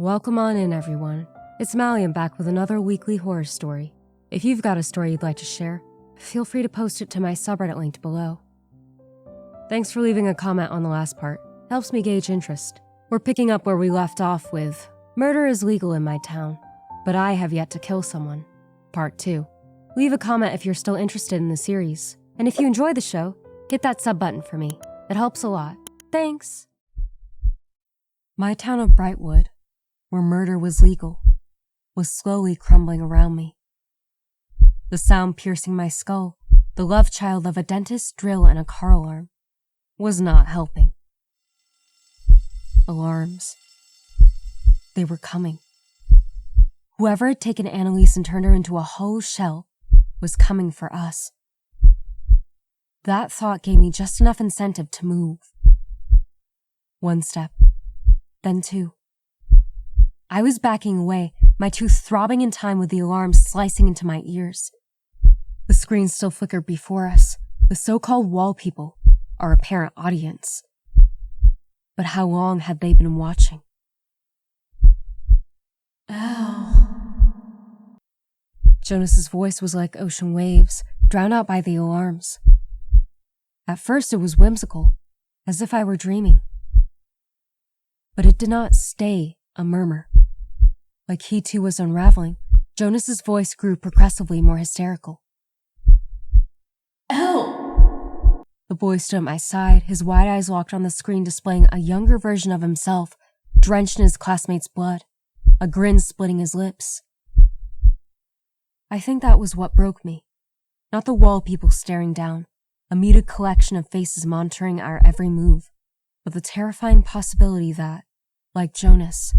Welcome on in, everyone. It's Malliem back with another weekly horror story. If you've got a story you'd like to share, feel free to post it to my subreddit linked below. Thanks for leaving a comment on the last part. Helps me gauge interest. We're picking up where we left off with Murder is legal in my town, but I have yet to kill someone. Part 2. Leave a comment if you're still interested in the series. And if you enjoy the show, hit that sub button for me. It helps a lot. Thanks. My town of Brightwood, where murder was legal, was slowly crumbling around me. The sound piercing my skull, the love child of a dentist drill and a car alarm, was not helping. Alarms. They were coming. Whoever had taken Annalise and turned her into a hollow shell was coming for us. That thought gave me just enough incentive to move. One step, then two. I was backing away, my tooth throbbing in time with the alarm slicing into my ears. The screen still flickered before us, the so-called wall people, our apparent audience. But how long had they been watching? Ow. Jonas's voice was like ocean waves, drowned out by the alarms. At first it was whimsical, as if I were dreaming. But it did not stay a murmur. Like he too was unraveling, Jonas's voice grew progressively more hysterical. Ow! The boy stood at my side, his wide eyes locked on the screen displaying a younger version of himself, drenched in his classmates' blood, a grin splitting his lips. I think that was what broke me. Not the wall people staring down, a muted collection of faces monitoring our every move, but the terrifying possibility that, like Jonas,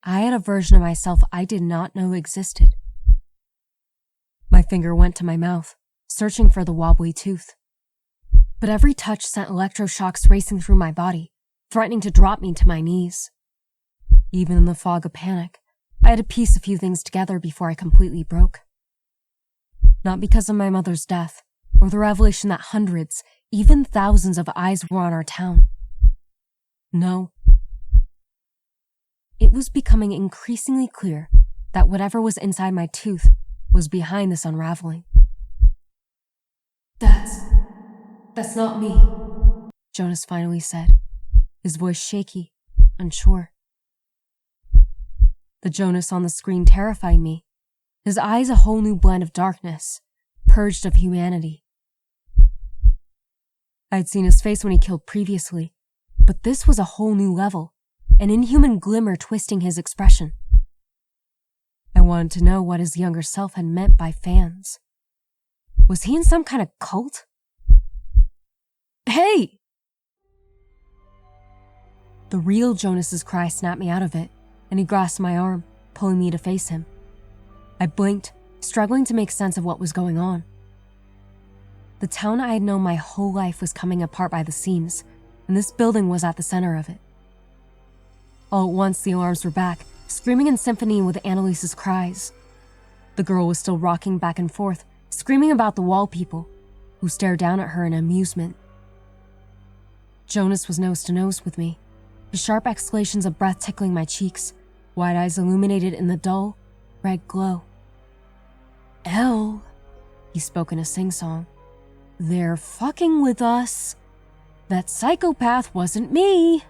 I had a version of myself I did not know existed. My finger went to my mouth, searching for the wobbly tooth. But every touch sent electroshocks racing through my body, threatening to drop me to my knees. Even in the fog of panic, I had to piece a few things together before I completely broke. Not because of my mother's death, or the revelation that hundreds, even thousands of eyes were on our town. No. It was becoming increasingly clear that whatever was inside my tooth was behind this unraveling. That's not me, Jonas finally said, his voice shaky, unsure. The Jonas on the screen terrified me, his eyes a whole new blend of darkness, purged of humanity. I'd seen his face when he killed previously, but this was a whole new level, an inhuman glimmer twisting his expression. I wanted to know what his younger self had meant by fans. Was he in some kind of cult? Hey! The real Jonas's cry snapped me out of it, and he grasped my arm, pulling me to face him. I blinked, struggling to make sense of what was going on. The town I had known my whole life was coming apart by the seams, and this building was at the center of it. All at once, the alarms were back, screaming in symphony with Annalise's cries. The girl was still rocking back and forth, screaming about the wall people, who stared down at her in amusement. Jonas was nose to nose with me, his sharp exhalations of breath tickling my cheeks, wide eyes illuminated in the dull, red glow. He spoke in a sing-song. They're fucking with us. That psychopath wasn't me.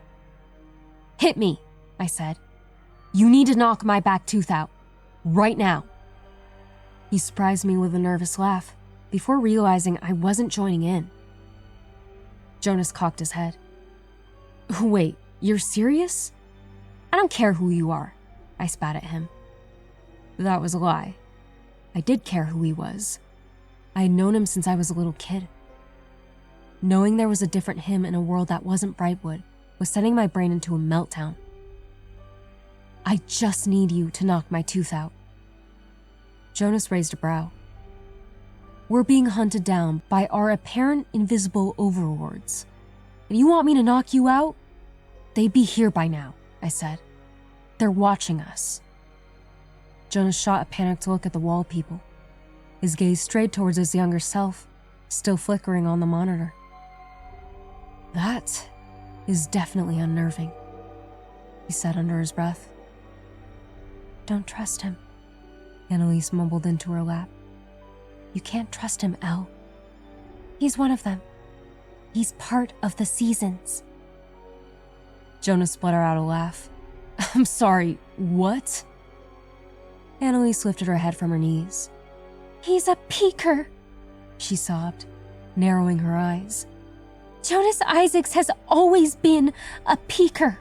Hit me, I said. You need to knock my back tooth out. Right now. He surprised me with a nervous laugh, before realizing I wasn't joining in. Jonas cocked his head. Wait, you're serious? I don't care who you are, I spat at him. That was a lie. I did care who he was. I had known him since I was a little kid. Knowing there was a different him in a world that wasn't Brightwood was sending my brain into a meltdown. I just need you to knock my tooth out. Jonas raised a brow. We're being hunted down by our apparent invisible overlords. And you want me to knock you out? They'd be here by now, I said. They're watching us. Jonas shot a panicked look at the wall people. His gaze strayed towards his younger self, still flickering on the monitor. That is definitely unnerving, he said under his breath. Don't trust him, Annalise mumbled into her lap. You can't trust him, Elle. He's one of them. He's part of the seasons. Jonas let her out a laugh. I'm sorry, what? Annalise lifted her head from her knees. He's a peeker, she sobbed, narrowing her eyes. Jonas Isaacs has always been a peeker.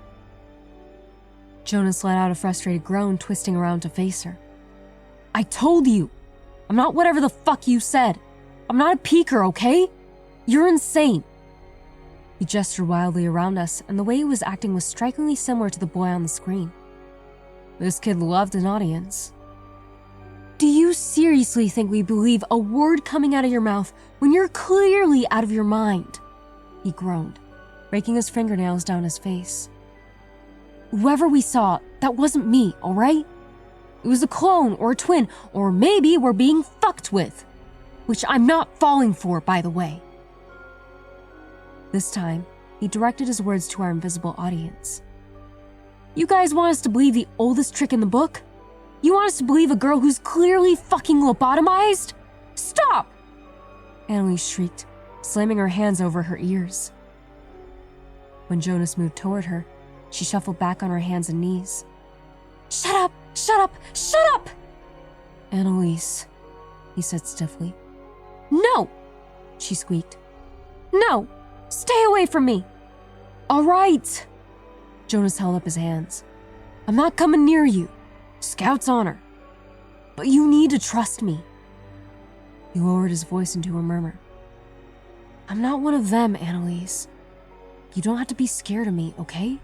Jonas let out a frustrated groan, twisting around to face her. I told you! I'm not whatever the fuck you said. I'm not a peeker, okay? You're insane. He gestured wildly around us, and the way he was acting was strikingly similar to the boy on the screen. This kid loved an audience. Do you seriously think we believe a word coming out of your mouth when you're clearly out of your mind? He groaned, raking his fingernails down his face. Whoever we saw, that wasn't me, all right? It was a clone or a twin, or maybe we're being fucked with. Which I'm not falling for, by the way. This time, he directed his words to our invisible audience. You guys want us to believe the oldest trick in the book? You want us to believe a girl who's clearly fucking lobotomized? Stop! Annalise shrieked, slamming her hands over her ears. When Jonas moved toward her, she shuffled back on her hands and knees. Shut up! Shut up! Shut up! Annalise, he said stiffly. No! She squeaked. No! Stay away from me! All right! Jonas held up his hands. I'm not coming near you. Scout's honor. But you need to trust me. He lowered his voice into a murmur. I'm not one of them, Annalise. You don't have to be scared of me, okay?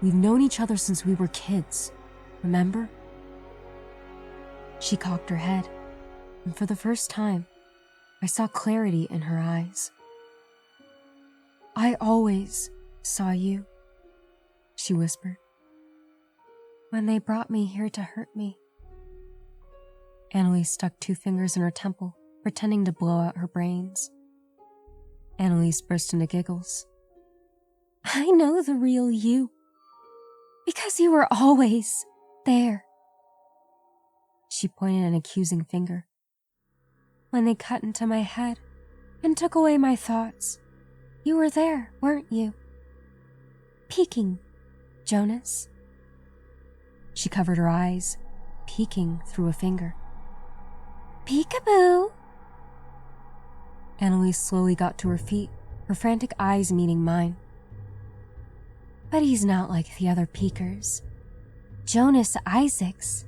We've known each other since we were kids, remember? She cocked her head, and for the first time, I saw clarity in her eyes. I always saw you, she whispered. When they brought me here to hurt me. Annalise stuck 2 fingers in her temple, pretending to blow out her brains. Annalise burst into giggles. I know the real you. Because you were always there. She pointed an accusing finger. When they cut into my head and took away my thoughts, you were there, weren't you? Peeking, Jonas. She covered her eyes, peeking through a finger. Peekaboo! Annalise slowly got to her feet, her frantic eyes meeting mine. But he's not like the other peekers. Jonas Isaacs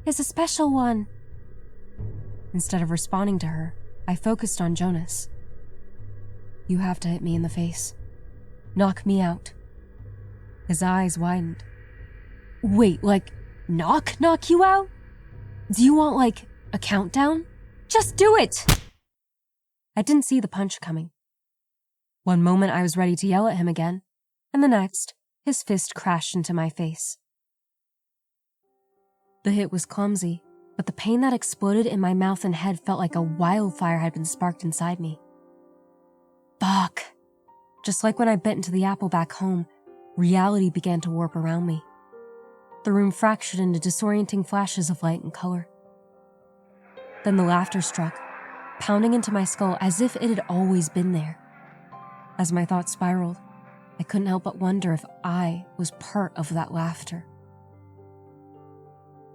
is a special one. Instead of responding to her, I focused on Jonas. You have to hit me in the face. Knock me out. His eyes widened. Wait, like, knock you out? Do you want, like, a countdown? Just do it! I didn't see the punch coming. One moment I was ready to yell at him again, and the next, his fist crashed into my face. The hit was clumsy, but the pain that exploded in my mouth and head felt like a wildfire had been sparked inside me. Fuck. Just like when I bit into the apple back home, reality began to warp around me. The room fractured into disorienting flashes of light and color. Then the laughter struck, pounding into my skull as if it had always been there. As my thoughts spiraled, I couldn't help but wonder if I was part of that laughter.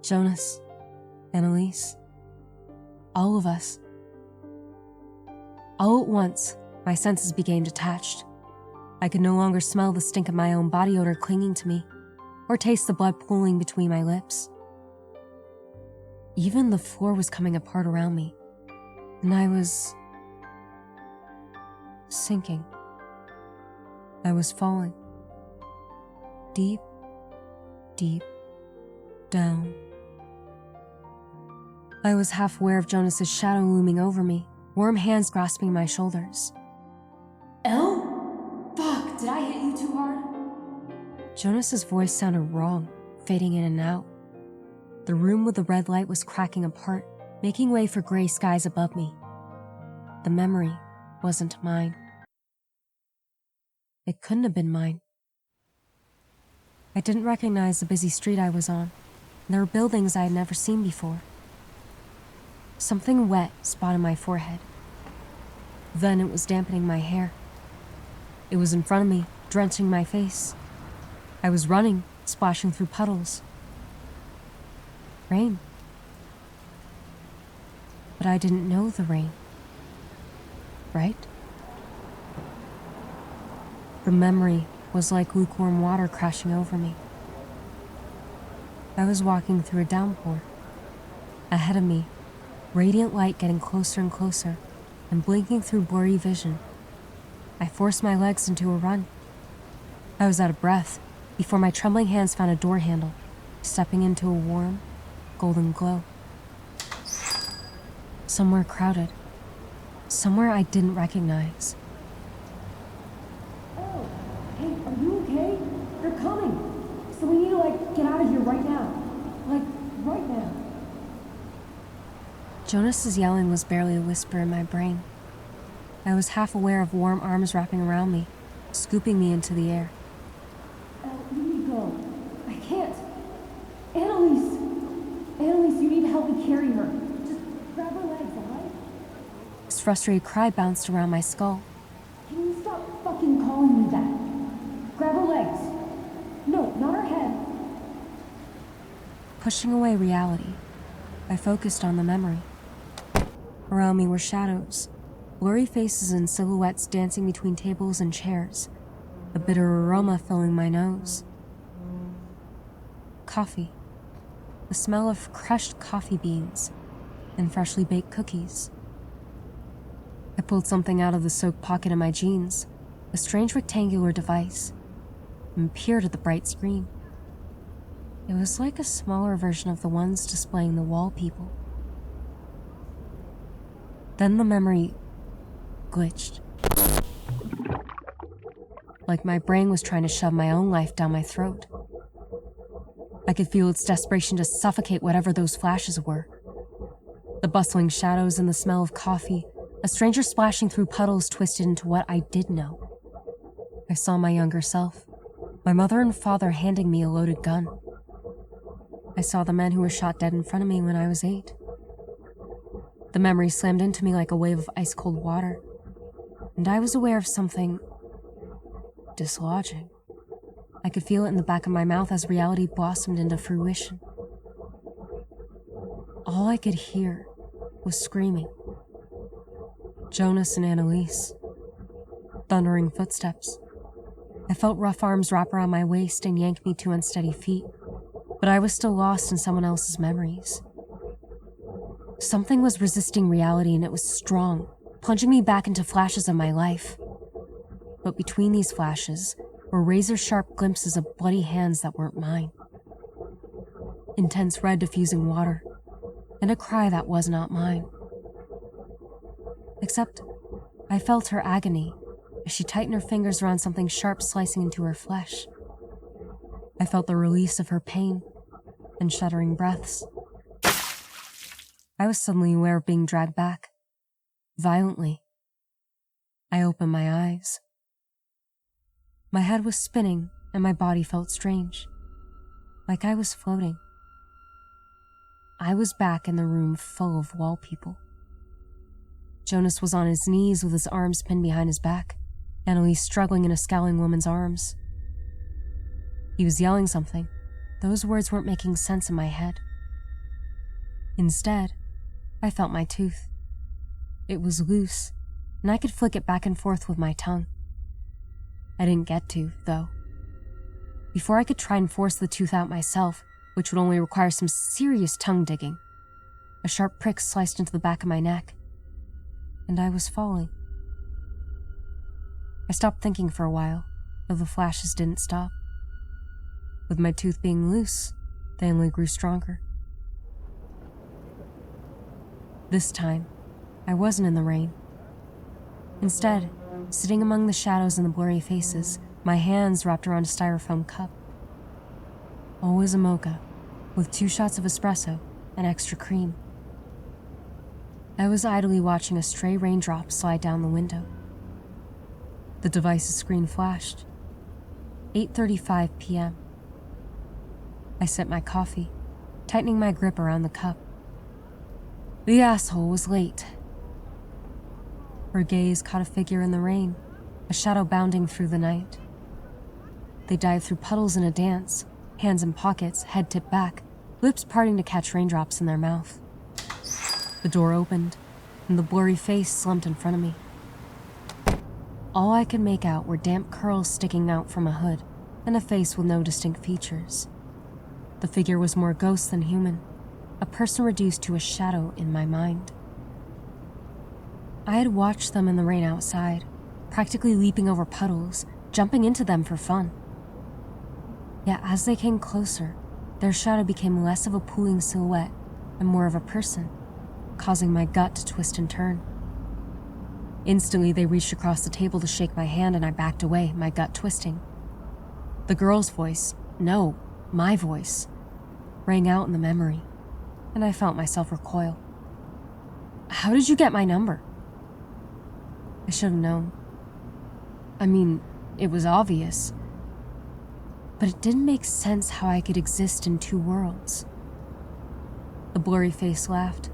Jonas, Annalise, all of us. All at once, my senses became detached. I could no longer smell the stink of my own body odor clinging to me, or taste the blood pooling between my lips. Even the floor was coming apart around me, and I was sinking. I was falling. Deep, deep down. I was half aware of Jonas's shadow looming over me, warm hands grasping my shoulders. Elle? Fuck, did I hit you too hard? Jonas's voice sounded wrong, fading in and out. The room with the red light was cracking apart, making way for gray skies above me. The memory wasn't mine. It couldn't have been mine. I didn't recognize the busy street I was on, There were buildings I had never seen before. Something wet spotted my forehead. Then it was dampening my hair. It was in front of me, drenching my face. I was running, splashing through puddles. Rain. But I didn't know the rain. Right? The memory was like lukewarm water crashing over me. I was walking through a downpour. Ahead of me, radiant light getting closer and closer and blinking through blurry vision. I forced my legs into a run. I was out of breath before my trembling hands found a door handle, stepping into a warm, golden glow. Somewhere crowded. Somewhere I didn't recognize. Oh, hey, are you okay? They're coming. So we need to, get out of here right now. Right now. Jonas's yelling was barely a whisper in my brain. I was half aware of warm arms wrapping around me, scooping me into the air. You need to go. I can't. Annalise, you need to help me carry her. Just grab her legs, alright? His frustrated cry bounced around my skull. Can you stop fucking calling me that? Grab her legs. No, not her head. Pushing away reality, I focused on the memory. Around me were shadows, blurry faces and silhouettes dancing between tables and chairs, a bitter aroma filling my nose. Coffee. The smell of crushed coffee beans and freshly baked cookies. I pulled something out of the soaked pocket of my jeans, a strange rectangular device, and peered at the bright screen. It was like a smaller version of the ones displaying the wall people. Then the memory glitched. Like my brain was trying to shove my own life down my throat. I could feel its desperation to suffocate whatever those flashes were. The bustling shadows and the smell of coffee, a stranger splashing through puddles twisted into what I did know. I saw my younger self, my mother and father handing me a loaded gun. I saw the men who were shot dead in front of me when I was 8. The memory slammed into me like a wave of ice-cold water, and I was aware of something dislodging. I could feel it in the back of my mouth as reality blossomed into fruition. All I could hear was screaming. Jonas and Annalise. Thundering footsteps. I felt rough arms wrap around my waist and yank me to unsteady feet, but I was still lost in someone else's memories. Something was resisting reality, and it was strong, plunging me back into flashes of my life. But between these flashes were razor-sharp glimpses of bloody hands that weren't mine. Intense red diffusing water, and a cry that was not mine. Except, I felt her agony as she tightened her fingers around something sharp slicing into her flesh. I felt the release of her pain and shuddering breaths. I was suddenly aware of being dragged back, violently. I opened my eyes. My head was spinning and my body felt strange, like I was floating. I was back in the room full of wall people. Jonas was on his knees with his arms pinned behind his back, Annalise struggling in a scowling woman's arms. He was yelling something. Those words weren't making sense in my head. Instead, I felt my tooth. It was loose, and I could flick it back and forth with my tongue. I didn't get to, though. Before I could try and force the tooth out myself, which would only require some serious tongue digging, a sharp prick sliced into the back of my neck, and I was falling. I stopped thinking for a while, though the flashes didn't stop. With my tooth being loose, they only grew stronger. This time, I wasn't in the rain. Instead, sitting among the shadows and the blurry faces, my hands wrapped around a styrofoam cup. Always a mocha, with 2 shots of espresso and extra cream. I was idly watching a stray raindrop slide down the window. The device's screen flashed. 8:35 p.m. I sipped my coffee, tightening my grip around the cup. The asshole was late. Her gaze caught a figure in the rain, a shadow bounding through the night. They dived through puddles in a dance, hands in pockets, head tipped back, lips parting to catch raindrops in their mouth. The door opened, and the blurry face slumped in front of me. All I could make out were damp curls sticking out from a hood, and a face with no distinct features. The figure was more ghost than human, a person reduced to a shadow in my mind. I had watched them in the rain outside, practically leaping over puddles, jumping into them for fun. Yet as they came closer, their shadow became less of a pooling silhouette and more of a person, causing my gut to twist and turn. Instantly, they reached across the table to shake my hand, and I backed away, my gut twisting. The girl's voice, no, my voice, rang out in the memory, and I felt myself recoil. How did you get my number? I should have known. I mean, it was obvious. But it didn't make sense how I could exist in two worlds. The blurry face laughed.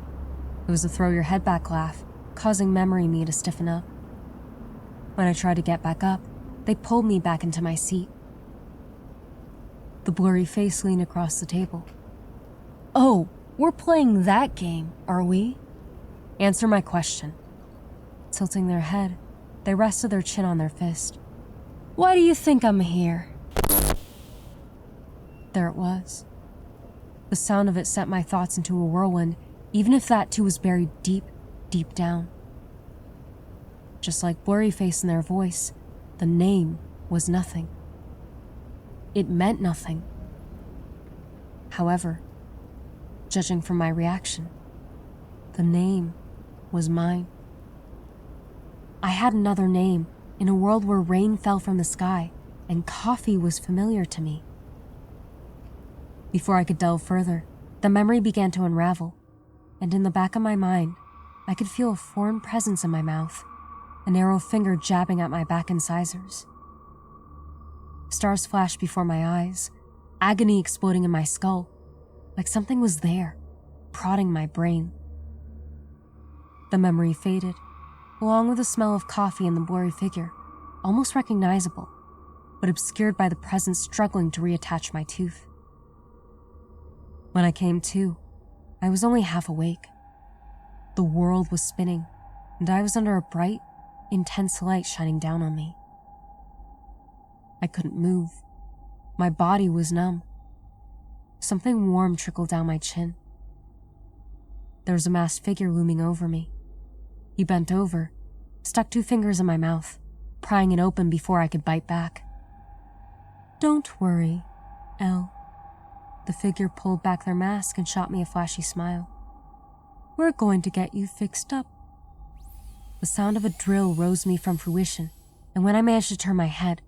It was a throw your head back laugh, causing memory me to stiffen up. When I tried to get back up, they pulled me back into my seat. The blurry face leaned across the table. Oh, we're playing that game, are we? Answer my question. Tilting their head, they rested their chin on their fist. Why do you think I'm here? There it was. The sound of it sent my thoughts into a whirlwind, even if that too was buried deep, deep down. Just like blurry face in their voice, the name was nothing. It meant nothing. However, judging from my reaction, the name was mine. I had another name in a world where rain fell from the sky and coffee was familiar to me. Before I could delve further, the memory began to unravel, and in the back of my mind, I could feel a foreign presence in my mouth, a narrow finger jabbing at my back incisors. Stars flashed before my eyes, agony exploding in my skull, like something was there, prodding my brain. The memory faded, along with the smell of coffee and the blurry figure, almost recognizable, but obscured by the presence struggling to reattach my tooth. When I came to, I was only half awake. The world was spinning, and I was under a bright, intense light shining down on me. I couldn't move. My body was numb. Something warm trickled down my chin. There was a masked figure looming over me. He bent over, stuck 2 fingers in my mouth, prying it open before I could bite back. Don't worry, Elle. The figure pulled back their mask and shot me a flashy smile. We're going to get you fixed up. The sound of a drill rose me from fruition, and when I managed to turn my head,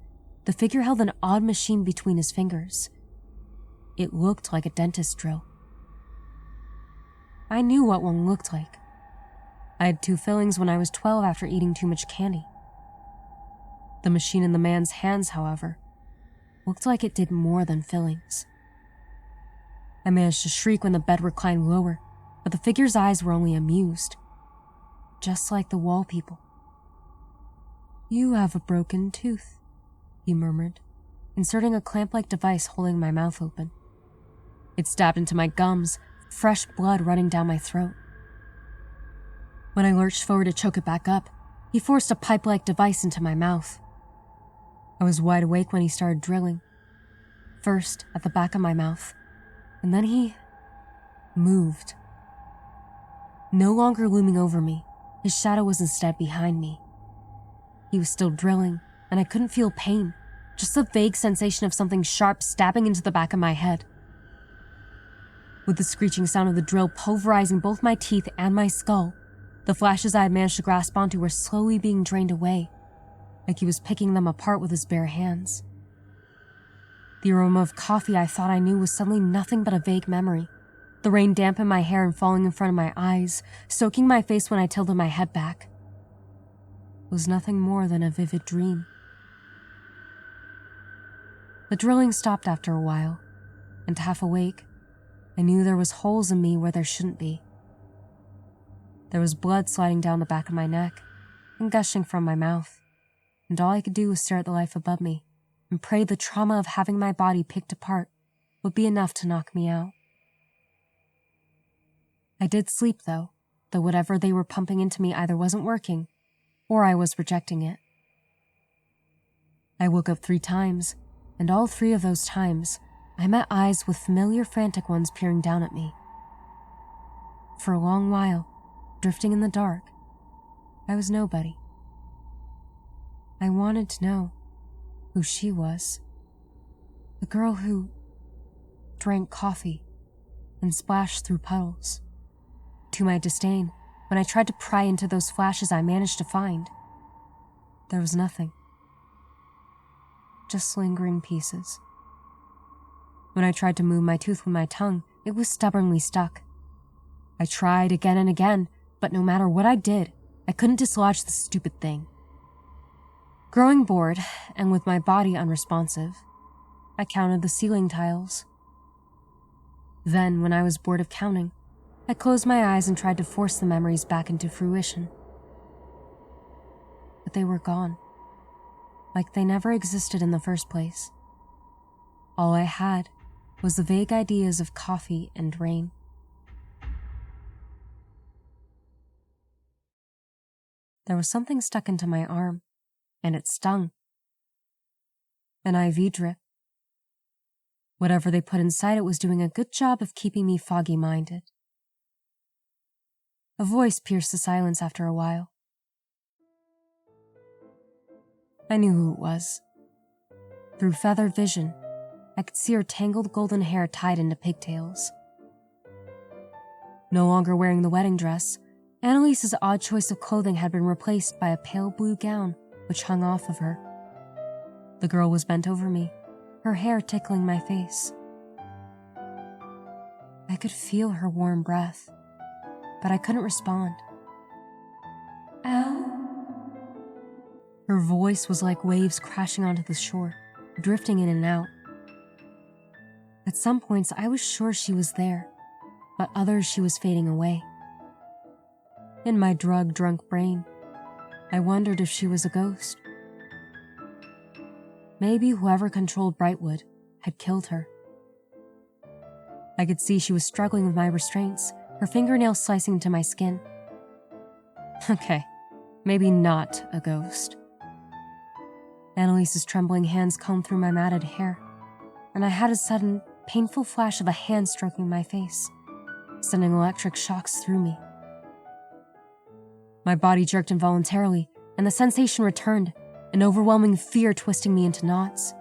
the figure held an odd machine between his fingers. It looked like a dentist drill. I knew what one looked like. I had 2 fillings when I was 12 after eating too much candy. The machine in the man's hands, however, looked like it did more than fillings. I managed to shriek when the bed reclined lower, but the figure's eyes were only amused, just like the wall people. You have a broken tooth, he murmured, inserting a clamp-like device holding my mouth open. It stabbed into my gums, fresh blood running down my throat. When I lurched forward to choke it back up, he forced a pipe-like device into my mouth. I was wide awake when he started drilling, first at the back of my mouth, and then he moved. No longer looming over me, his shadow was instead behind me. He was still drilling, and I couldn't feel pain, just the vague sensation of something sharp stabbing into the back of my head. With the screeching sound of the drill pulverizing both my teeth and my skull, the flashes I had managed to grasp onto were slowly being drained away, like he was picking them apart with his bare hands. The aroma of coffee I thought I knew was suddenly nothing but a vague memory. The rain dampened my hair and falling in front of my eyes, soaking my face when I tilted my head back. It was nothing more than a vivid dream. The drilling stopped after a while, and half awake, I knew there was holes in me where there shouldn't be. There was blood sliding down the back of my neck and gushing from my mouth, and all I could do was stare at the life above me and pray the trauma of having my body picked apart would be enough to knock me out. I did sleep, though whatever they were pumping into me either wasn't working or I was rejecting it. I woke up 3 times, and all 3 of those times, I met eyes with familiar frantic ones peering down at me. For a long while, drifting in the dark, I was nobody. I wanted to know who she was. The girl who drank coffee and splashed through puddles. To my disdain, when I tried to pry into those flashes I managed to find, there was nothing. Just lingering pieces. When I tried to move my tooth with my tongue, it was stubbornly stuck. I tried again and again, but no matter what I did, I couldn't dislodge the stupid thing. Growing bored, and with my body unresponsive, I counted the ceiling tiles. Then, when I was bored of counting, I closed my eyes and tried to force the memories back into fruition. But they were gone, like they never existed in the first place. All I had was the vague ideas of coffee and rain. There was something stuck into my arm, and it stung. An IV drip. Whatever they put inside it was doing a good job of keeping me foggy-minded. A voice pierced the silence after a while. I knew who it was. Through feathered vision, I could see her tangled golden hair tied into pigtails. No longer wearing the wedding dress, Annalise's odd choice of clothing had been replaced by a pale blue gown which hung off of her. The girl was bent over me, her hair tickling my face. I could feel her warm breath, but I couldn't respond. Al? Her voice was like waves crashing onto the shore, drifting in and out. At some points, I was sure she was there, but others she was fading away. In my drug-drunk brain, I wondered if she was a ghost. Maybe whoever controlled Brightwood had killed her. I could see she was struggling with my restraints, her fingernails slicing into my skin. Okay, maybe not a ghost. Annalise's trembling hands combed through my matted hair, and I had a sudden, painful flash of a hand stroking my face, sending electric shocks through me. My body jerked involuntarily, and the sensation returned, an overwhelming fear twisting me into knots.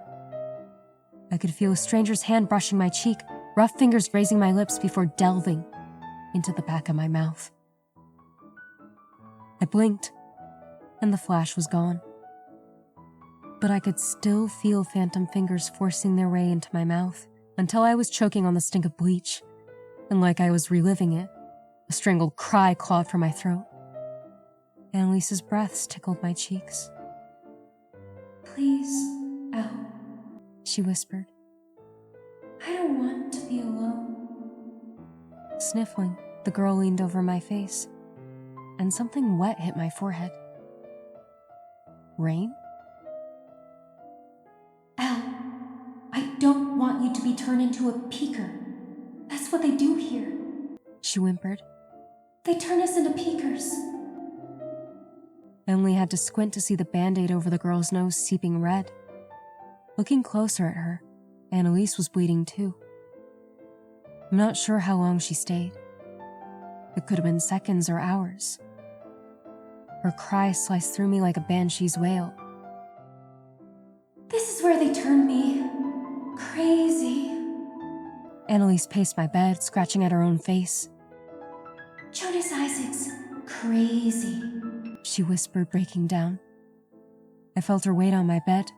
I could feel a stranger's hand brushing my cheek, rough fingers grazing my lips before delving into the back of my mouth. I blinked, and the flash was gone. But I could still feel phantom fingers forcing their way into my mouth until I was choking on the stink of bleach, and like I was reliving it, a strangled cry clawed from my throat. Annalise's breaths tickled my cheeks. Please, Al. She whispered. I don't want to be alone. Sniffling, the girl leaned over my face, and something wet hit my forehead. Rain? Al, I don't want you to be turned into a peeker. That's what they do here. She whimpered. They turn us into peekers. I only had to squint to see the Band-Aid over the girl's nose seeping red. Looking closer at her, Annalise was bleeding too. I'm not sure how long she stayed. It could have been seconds or hours. Her cry sliced through me like a banshee's wail. This is where they turn me crazy. Annalise paced my bed, scratching at her own face. Jonas Isaac's crazy. She whispered, breaking down. I felt her weight on my bed.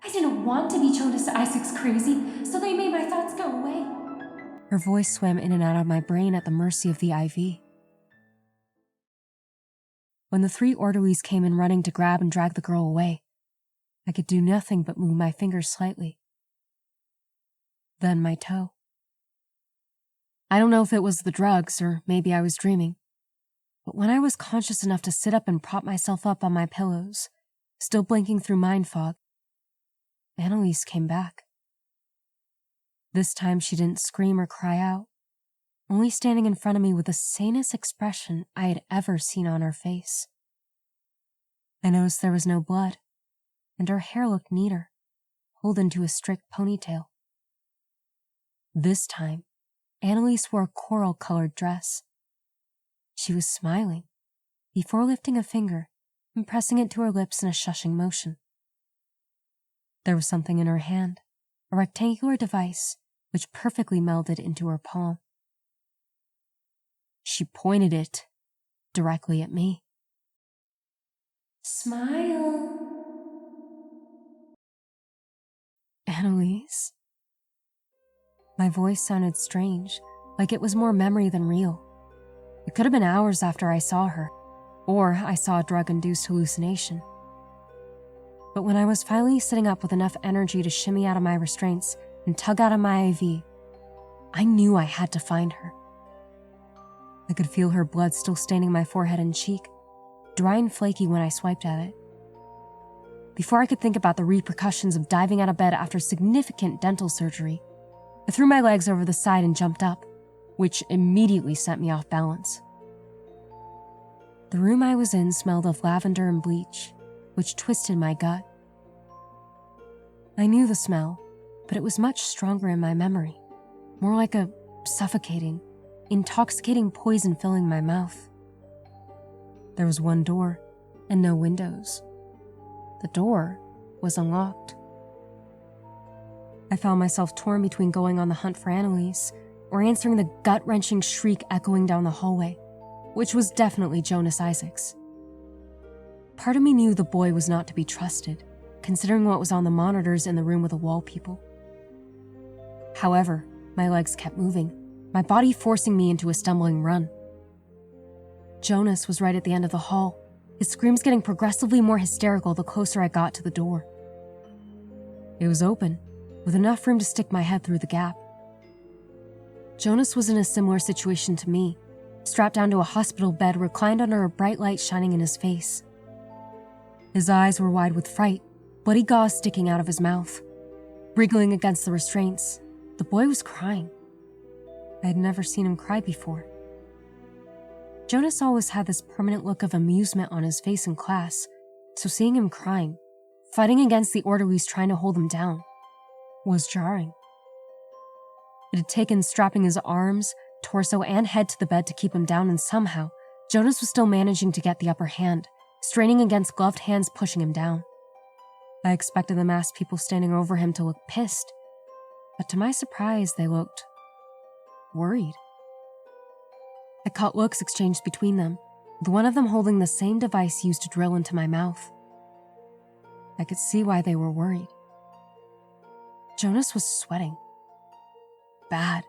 I didn't want to be Jonas Isaac's crazy, so they made my thoughts go away. Her voice swam in and out of my brain at the mercy of the IV. When the 3 orderlies came in running to grab and drag the girl away, I could do nothing but move my fingers slightly. Then my toe. I don't know if it was the drugs or maybe I was dreaming, but when I was conscious enough to sit up and prop myself up on my pillows, still blinking through mind fog, Annalise came back. This time she didn't scream or cry out, only standing in front of me with the sanest expression I had ever seen on her face. I noticed there was no blood, and her hair looked neater, pulled into a strict ponytail. This time, Annalise wore a coral-colored dress. She was smiling, before lifting a finger and pressing it to her lips in a shushing motion. There was something in her hand, a rectangular device which perfectly melded into her palm. She pointed it directly at me. "Smile." Annalise. My voice sounded strange, like it was more memory than real. It could have been hours after I saw her, or I saw a drug-induced hallucination. But when I was finally sitting up with enough energy to shimmy out of my restraints and tug out of my IV, I knew I had to find her. I could feel her blood still staining my forehead and cheek, dry and flaky when I swiped at it. Before I could think about the repercussions of diving out of bed after significant dental surgery, I threw my legs over the side and jumped up, which immediately sent me off balance. The room I was in smelled of lavender and bleach, which twisted my gut. I knew the smell, but it was much stronger in my memory, more like a suffocating, intoxicating poison filling my mouth. There was one door and no windows. The door was unlocked. I found myself torn between going on the hunt for Annalise or answering the gut-wrenching shriek echoing down the hallway, which was definitely Jonas Isaacs. Part of me knew the boy was not to be trusted, considering what was on the monitors in the room with the wall people. However, my legs kept moving, my body forcing me into a stumbling run. Jonas was right at the end of the hall, his screams getting progressively more hysterical the closer I got to the door. It was open, with enough room to stick my head through the gap. Jonas was in a similar situation to me, strapped down to a hospital bed reclined under a bright light shining in his face. His eyes were wide with fright, bloody gauze sticking out of his mouth. Wriggling against the restraints, the boy was crying. I had never seen him cry before. Jonas always had this permanent look of amusement on his face in class, so seeing him crying, fighting against the orderlies trying to hold him down, was jarring. It had taken strapping his arms, torso, and head to the bed to keep him down, and somehow, Jonas was still managing to get the upper hand, straining against gloved hands pushing him down. I expected the masked people standing over him to look pissed, but to my surprise, they looked worried. I caught looks exchanged between them, with one of them holding the same device used to drill into my mouth. I could see why they were worried. Jonas was sweating. Bad.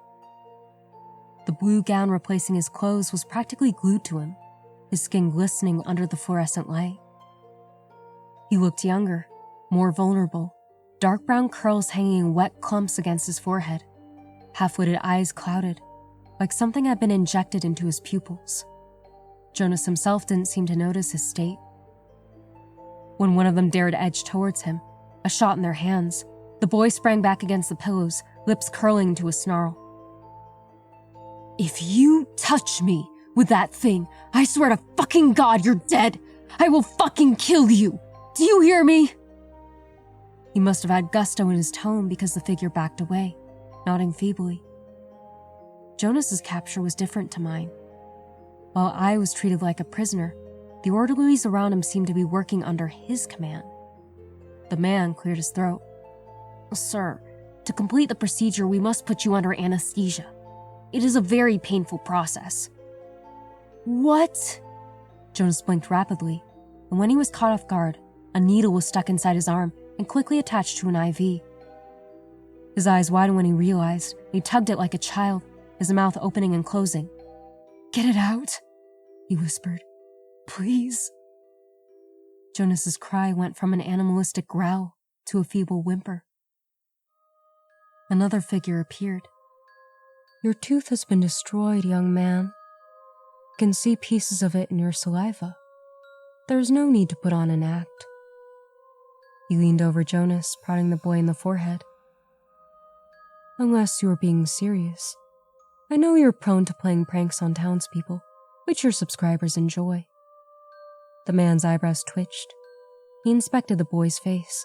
The blue gown replacing his clothes was practically glued to him, his skin glistening under the fluorescent light. He looked younger, more vulnerable, dark brown curls hanging in wet clumps against his forehead, half-lidded eyes clouded, like something had been injected into his pupils. Jonas himself didn't seem to notice his state. When one of them dared edge towards him, a shot in their hands, the boy sprang back against the pillows, lips curling into a snarl. "If you touch me with that thing, I swear to fucking God you're dead! I will fucking kill you! Do you hear me?" He must have had gusto in his tone because the figure backed away, nodding feebly. Jonas's capture was different to mine. While I was treated like a prisoner, the orderlies around him seemed to be working under his command. The man cleared his throat. "Sir, to complete the procedure, we must put you under anesthesia. It is a very painful process." "What?" Jonas blinked rapidly, and when he was caught off guard, a needle was stuck inside his arm and quickly attached to an IV. His eyes widened when he realized, and he tugged it like a child, his mouth opening and closing. "Get it out," he whispered. "Please." Jonas's cry went from an animalistic growl to a feeble whimper. Another figure appeared. Your tooth has been destroyed, young man. You can see pieces of it in your saliva. There's no need to put on an act. He leaned over Jonas, prodding the boy in the forehead. Unless you are being serious. I know you're prone to playing pranks on townspeople, which your subscribers enjoy. The man's eyebrows twitched. He inspected the boy's face.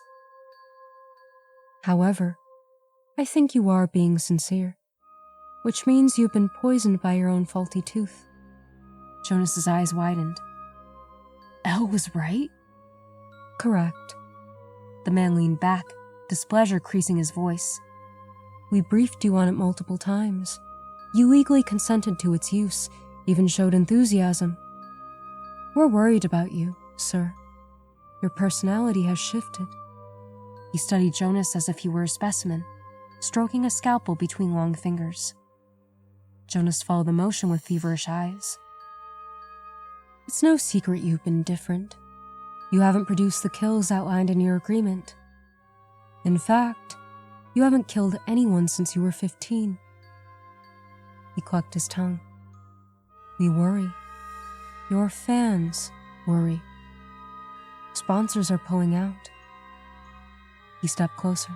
However, I think you are being sincere, which means you've been poisoned by your own faulty tooth. Jonas's eyes widened. Elle was right? Correct. The man leaned back, displeasure creasing his voice. We briefed you on it multiple times. You legally consented to its use, even showed enthusiasm. We're worried about you, sir. Your personality has shifted. He studied Jonas as if he were a specimen, stroking a scalpel between long fingers. Jonas followed the motion with feverish eyes. It's no secret you've been different. You haven't produced the kills outlined in your agreement. In fact, you haven't killed anyone since you were 15. He clucked his tongue. We worry. Your fans worry. Sponsors are pulling out. He stepped closer.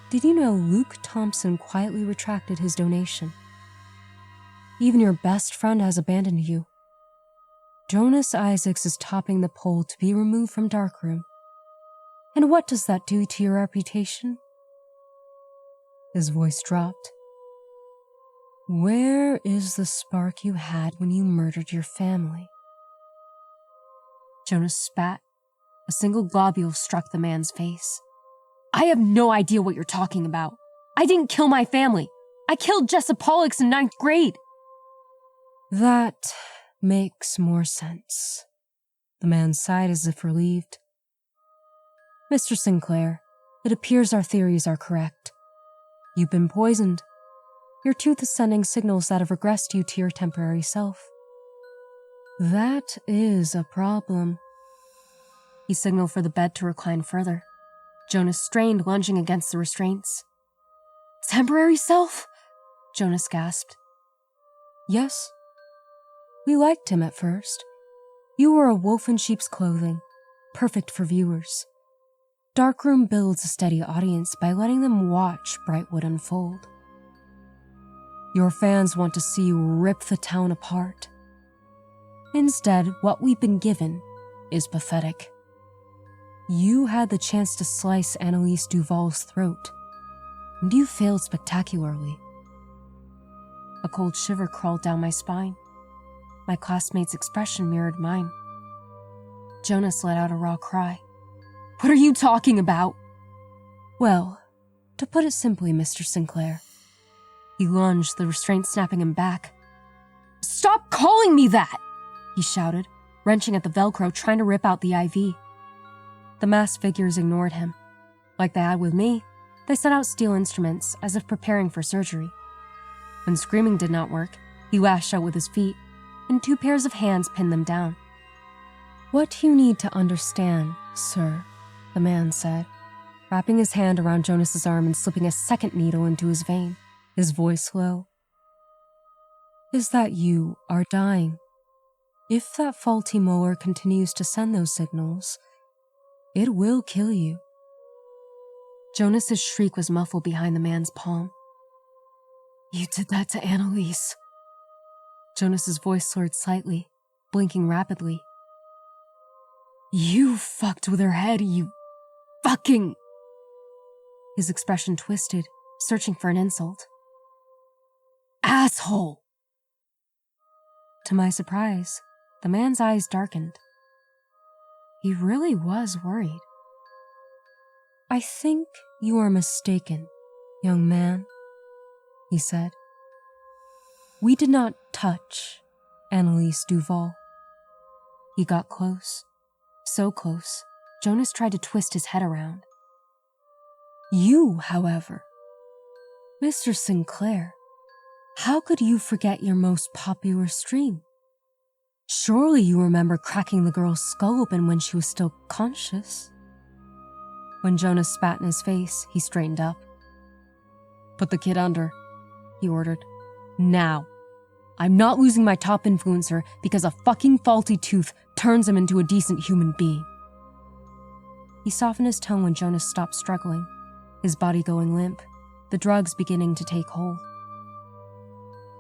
Did you know Luke Thompson quietly retracted his donation? Even your best friend has abandoned you. Jonas Isaacs is topping the poll to be removed from Darkroom. And what does that do to your reputation? His voice dropped. Where is the spark you had when you murdered your family? Jonas spat. A single globule struck the man's face. I have no idea what you're talking about. I didn't kill my family. I killed Jessa Pollux in 9th grade. That makes more sense. The man sighed as if relieved. Mr. Sinclair, it appears our theories are correct. You've been poisoned. Your tooth is sending signals that have regressed you to your temporary self. That is a problem. He signaled for the bed to recline further. Jonas strained, lunging against the restraints. Temporary self? Jonas gasped. Yes. We liked him at first. You were a wolf in sheep's clothing, perfect for viewers. Darkroom builds a steady audience by letting them watch Brightwood unfold. Your fans want to see you rip the town apart. Instead, what we've been given is pathetic. You had the chance to slice Annalise Duval's throat, and you failed spectacularly. A cold shiver crawled down my spine. My classmate's expression mirrored mine. Jonas let out a raw cry. What are you talking about? Well, to put it simply, Mr. Sinclair. He lunged, the restraint snapping him back. Stop calling me that! He shouted, wrenching at the Velcro, trying to rip out the IV. The masked figures ignored him. Like they had with me, they set out steel instruments as if preparing for surgery. When screaming did not work, he lashed out with his feet, and 2 pairs of hands pinned them down. What you need to understand, sir, the man said, wrapping his hand around Jonas's arm and slipping a second needle into his vein, his voice low, is that you are dying. If that faulty molar continues to send those signals, it will kill you. Jonas's shriek was muffled behind the man's palm. You did that to Annalise. Jonas's voice slurred slightly, blinking rapidly. You fucked with her head, you fucking... His expression twisted, searching for an insult. Asshole! To my surprise, the man's eyes darkened. He really was worried. I think you are mistaken, young man, he said. We did not touch Annalise Duval. He got close, so close, Jonas tried to twist his head around. You, however, Mr. Sinclair, how could you forget your most popular stream? Surely you remember cracking the girl's skull open when she was still conscious. When Jonas spat in his face, he straightened up. Put the kid under. he ordered. Now. I'm not losing my top influencer because a fucking faulty tooth turns him into a decent human being. He softened his tone when Jonas stopped struggling, his body going limp, the drugs beginning to take hold.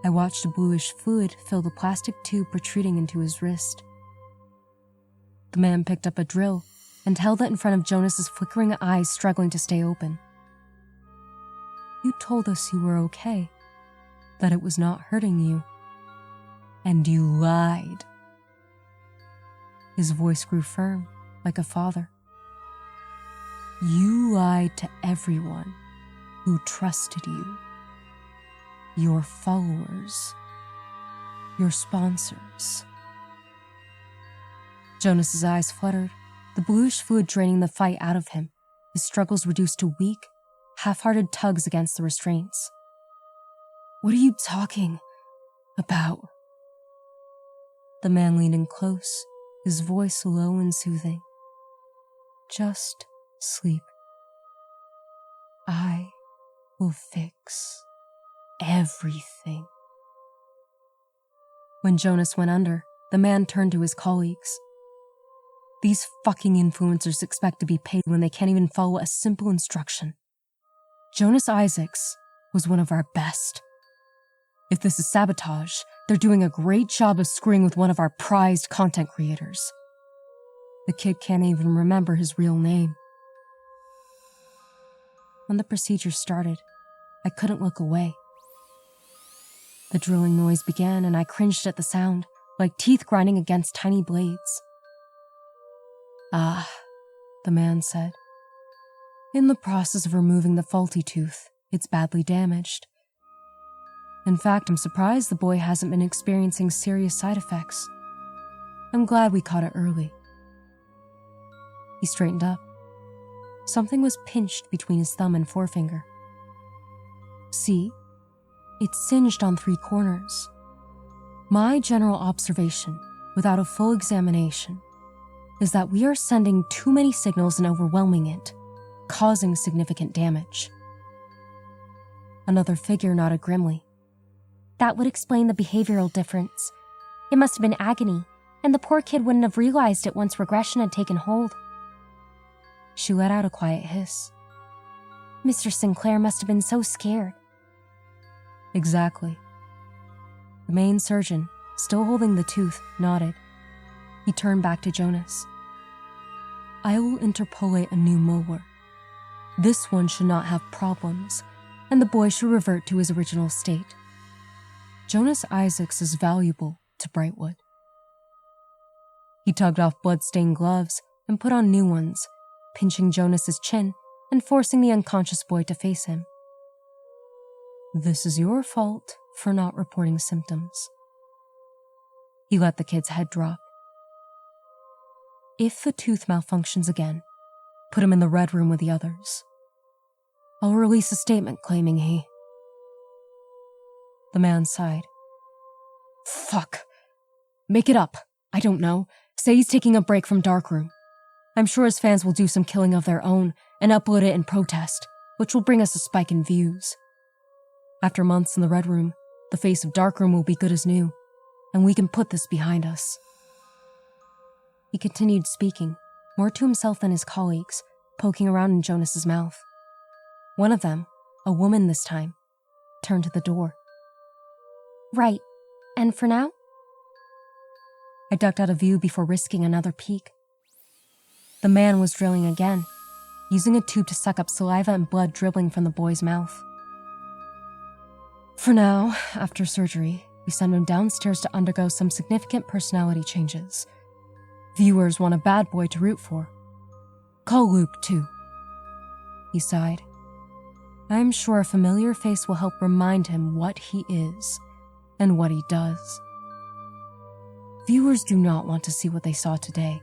I watched a bluish fluid fill the plastic tube protruding into his wrist. The man picked up a drill and held it in front of Jonas's flickering eyes struggling to stay open. You told us you were okay, that it was not hurting you. And you lied. His voice grew firm, like a father. You lied to everyone who trusted you. Your followers. Your sponsors. Jonas's eyes fluttered, the bluish fluid draining the fight out of him, his struggles reduced to weak, half-hearted tugs against the restraints. What are you talking about? The man leaned in close, his voice low and soothing. Just sleep. I will fix everything. When Jonas went under, the man turned to his colleagues. These fucking influencers expect to be paid when they can't even follow a simple instruction. Jonas Isaacs was one of our best. If this is sabotage, they're doing a great job of screwing with one of our prized content creators. The kid can't even remember his real name. When the procedure started, I couldn't look away. The drilling noise began and I cringed at the sound, like teeth grinding against tiny blades. Ah, the man said. In the process of removing the faulty tooth, it's badly damaged. In fact, I'm surprised the boy hasn't been experiencing serious side effects. I'm glad we caught it early. He straightened up. Something was pinched between his thumb and forefinger. See? It's singed on 3 corners. My general observation, without a full examination, is that we are sending too many signals and overwhelming it, causing significant damage. Another figure nodded grimly. That would explain the behavioral difference. It must have been agony, and the poor kid wouldn't have realized it once regression had taken hold. She let out a quiet hiss. Mr. Sinclair must have been so scared. Exactly. The main surgeon, still holding the tooth, nodded. He turned back to Jonas. I will interpolate a new molar. This one should not have problems, and the boy should revert to his original state. Jonas Isaacs is valuable to Brightwood. He tugged off blood-stained gloves and put on new ones, pinching Jonas's chin and forcing the unconscious boy to face him. This is your fault for not reporting symptoms. He let the kid's head drop. If the tooth malfunctions again, put him in the red room with the others. I'll release a statement claiming he... The man sighed. Fuck. Make it up. I don't know. Say he's taking a break from Darkroom. I'm sure his fans will do some killing of their own and upload it in protest, which will bring us a spike in views. After months in the Red Room, the face of Darkroom will be good as new, and we can put this behind us. He continued speaking, more to himself than his colleagues, poking around in Jonas's mouth. One of them, a woman this time, turned to the door. Right. And for now? I ducked out of view before risking another peek. The man was drilling again, using a tube to suck up saliva and blood dribbling from the boy's mouth. For now, after surgery, we send him downstairs to undergo some significant personality changes. Viewers want a bad boy to root for. Call Luke, too. He sighed. I'm sure a familiar face will help remind him what he is and what he does. Viewers do not want to see what they saw today.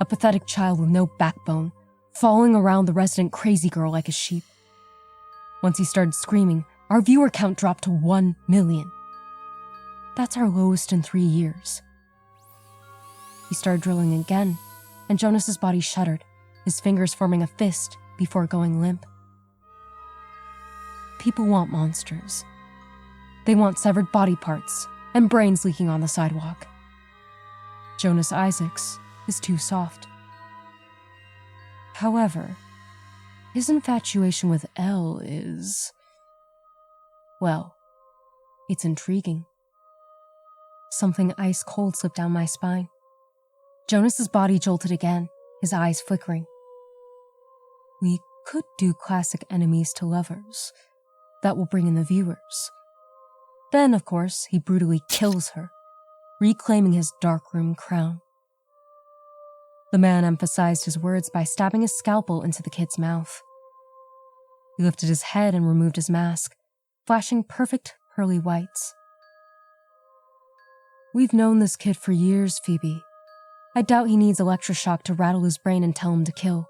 A pathetic child with no backbone, following around the resident crazy girl like a sheep. Once he started screaming, our viewer count dropped to 1 million. That's our lowest in 3 years. He started drilling again, and Jonas's body shuddered, his fingers forming a fist before going limp. People want monsters. They want severed body parts and brains leaking on the sidewalk. Jonas Isaacs is too soft. However, his infatuation with Elle is... well, it's intriguing. Something ice cold slipped down my spine. Jonas's body jolted again, his eyes flickering. We could do classic enemies to lovers. That will bring in the viewers. Then, of course, he brutally kills her, reclaiming his darkroom crown. The man emphasized his words by stabbing his scalpel into the kid's mouth. He lifted his head and removed his mask, flashing perfect pearly whites. We've known this kid for years, Phoebe. I doubt he needs electroshock to rattle his brain and tell him to kill.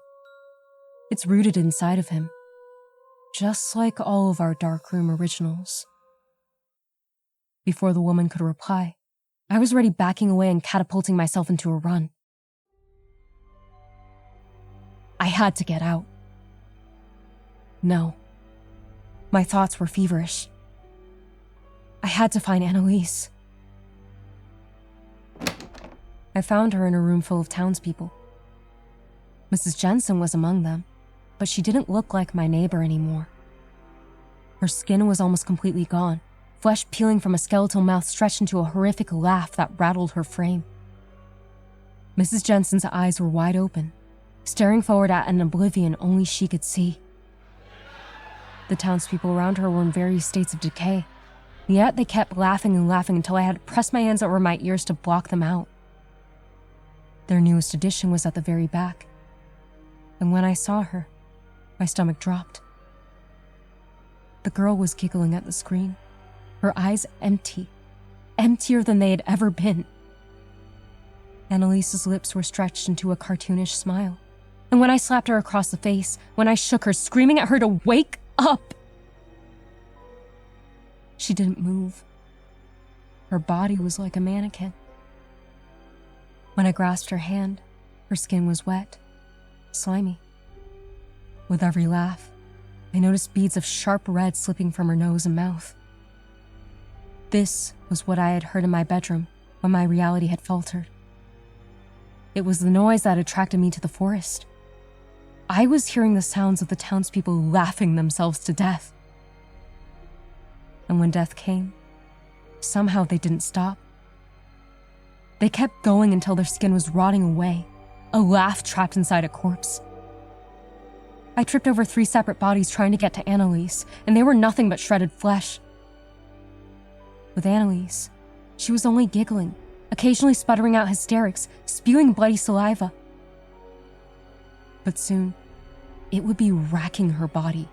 It's rooted inside of him, just like all of our darkroom originals. Before the woman could reply, I was already backing away and catapulting myself into a run. I had to get out. No. My thoughts were feverish. I had to find Annalise. I found her in a room full of townspeople. Mrs. Jensen was among them, but she didn't look like my neighbor anymore. Her skin was almost completely gone, flesh peeling from a skeletal mouth stretched into a horrific laugh that rattled her frame. Mrs. Jensen's eyes were wide open, staring forward at an oblivion only she could see. The townspeople around her were in various states of decay, yet they kept laughing and laughing until I had to press my hands over my ears to block them out. Their newest addition was at the very back, and when I saw her, my stomach dropped. The girl was giggling at the screen, her eyes empty, emptier than they had ever been. Annalise's lips were stretched into a cartoonish smile, and when I slapped her across the face, when I shook her, screaming at her to wake up, she didn't move. Her body was like a mannequin. When I grasped her hand, her skin was wet, slimy. With every laugh, I noticed beads of sharp red slipping from her nose and mouth. This was what I had heard in my bedroom when my reality had faltered. It was the noise that attracted me to the forest. I was hearing the sounds of the townspeople laughing themselves to death. And when death came, somehow they didn't stop. They kept going until their skin was rotting away, a laugh trapped inside a corpse. I tripped over 3 separate bodies trying to get to Annalise, and they were nothing but shredded flesh. With Annalise, she was only giggling, occasionally sputtering out hysterics, spewing bloody saliva. But soon, it would be racking her body.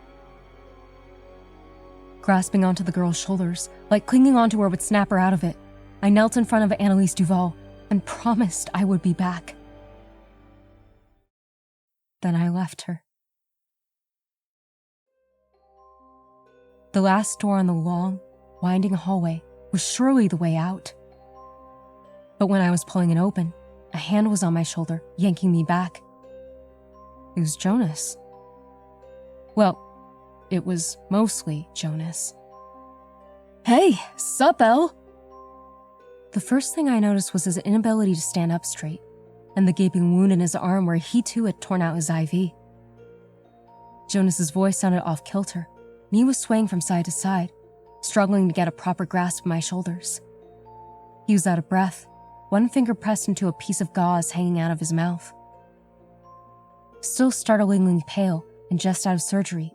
Grasping onto the girl's shoulders, like clinging onto her would snap her out of it, I knelt in front of Annalise Duval and promised I would be back. Then I left her. The last door on the long, winding hallway was surely the way out. But when I was pulling it open, a hand was on my shoulder, yanking me back. It was Jonas. Well, it was mostly Jonas. Hey, sup, Elle? The first thing I noticed was his inability to stand up straight, and the gaping wound in his arm where he too had torn out his IV. Jonas's voice sounded off-kilter, and he was swaying from side to side, struggling to get a proper grasp of my shoulders. He was out of breath, one finger pressed into a piece of gauze hanging out of his mouth. Still startlingly pale and just out of surgery,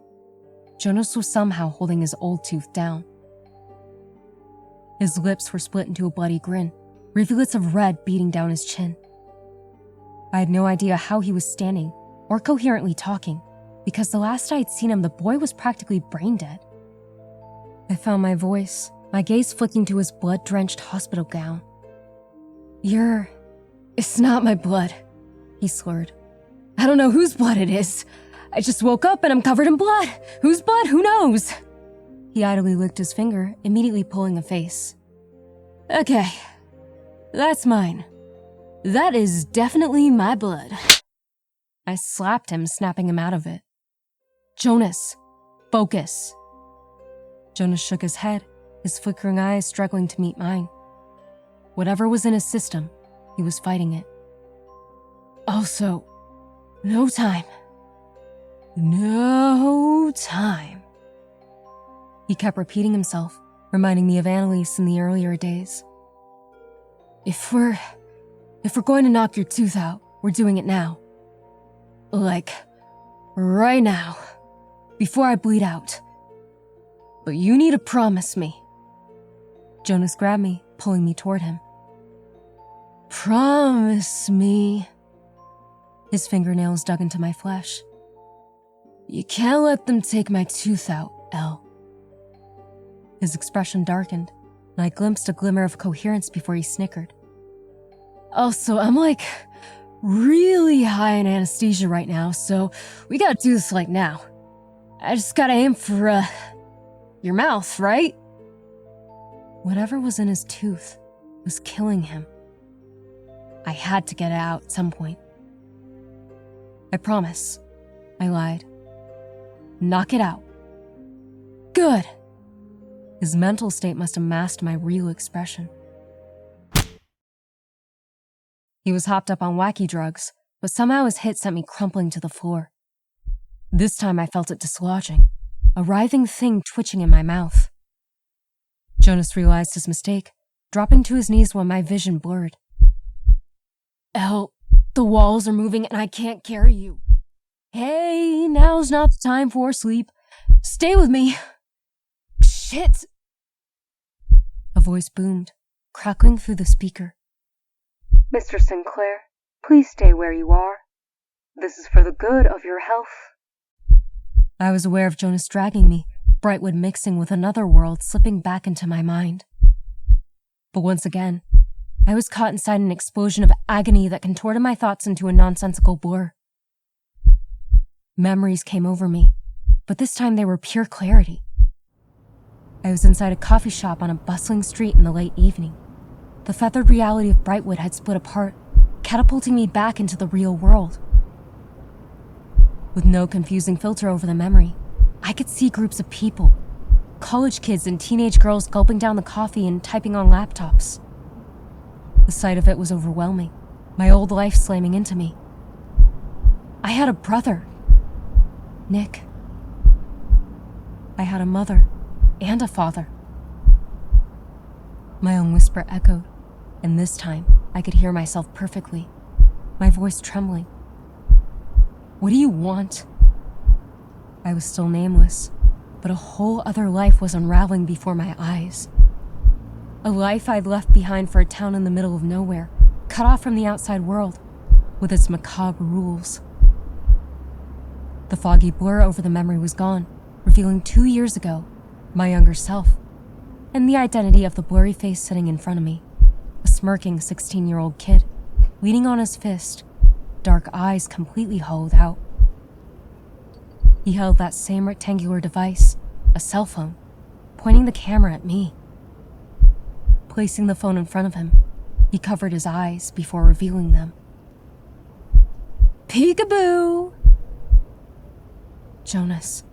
Jonas was somehow holding his old tooth down. His lips were split into a bloody grin, rivulets of red beating down his chin. I had no idea how he was standing or coherently talking, because the last I had seen him, the boy was practically brain dead. I found my voice, my gaze flicking to his blood-drenched hospital gown. It's not my blood, he slurred. I don't know whose blood it is. I just woke up and I'm covered in blood. Whose blood? Who knows? He idly licked his finger, immediately pulling a face. Okay, that's mine. That is definitely my blood. I slapped him, snapping him out of it. Jonas, focus. Jonas shook his head, his flickering eyes struggling to meet mine. Whatever was in his system, he was fighting it. Also, no time. No time. He kept repeating himself, reminding me of Annalise in the earlier days. If we're going to knock your tooth out, we're doing it now. Like, right now, before I bleed out. But you need to promise me. Jonas grabbed me, pulling me toward him. Promise me. His fingernails dug into my flesh. You can't let them take my tooth out, Elle. His expression darkened, and I glimpsed a glimmer of coherence before he snickered. Also, I'm really high in anesthesia right now, so we gotta do this now. I just gotta aim for, your mouth, right? Whatever was in his tooth was killing him. I had to get it out at some point. I promise, I lied. Knock it out. Good. His mental state must have masked my real expression. He was hopped up on wacky drugs, but somehow his hit sent me crumpling to the floor. This time I felt it dislodging, a writhing thing twitching in my mouth. Jonas realized his mistake, dropping to his knees while my vision blurred. Elle, the walls are moving and I can't carry you. Hey, now's not the time for sleep. Stay with me. Shit! A voice boomed, crackling through the speaker. Mr. Sinclair, please stay where you are. This is for the good of your health. I was aware of Jonas dragging me, Brightwood mixing with another world slipping back into my mind. But once again, I was caught inside an explosion of agony that contorted my thoughts into a nonsensical blur. Memories came over me, but this time they were pure clarity. I was inside a coffee shop on a bustling street in the late evening. The feathered reality of Brightwood had split apart, catapulting me back into the real world. With no confusing filter over the memory, I could see groups of people, college kids and teenage girls gulping down the coffee and typing on laptops. The sight of it was overwhelming, my old life slamming into me. I had a brother, Nick. I had a mother and a father. My own whisper echoed, and this time I could hear myself perfectly, my voice trembling. What do you want? I was still nameless, but a whole other life was unraveling before my eyes. A life I'd left behind for a town in the middle of nowhere, cut off from the outside world, with its macabre rules. The foggy blur over the memory was gone, revealing 2 years ago, my younger self, and the identity of the blurry face sitting in front of me, a smirking 16-year-old kid, leaning on his fist, dark eyes completely hollowed out. He held that same rectangular device, a cell phone, pointing the camera at me. Placing the phone in front of him, he covered his eyes before revealing them. Peekaboo! Jonas.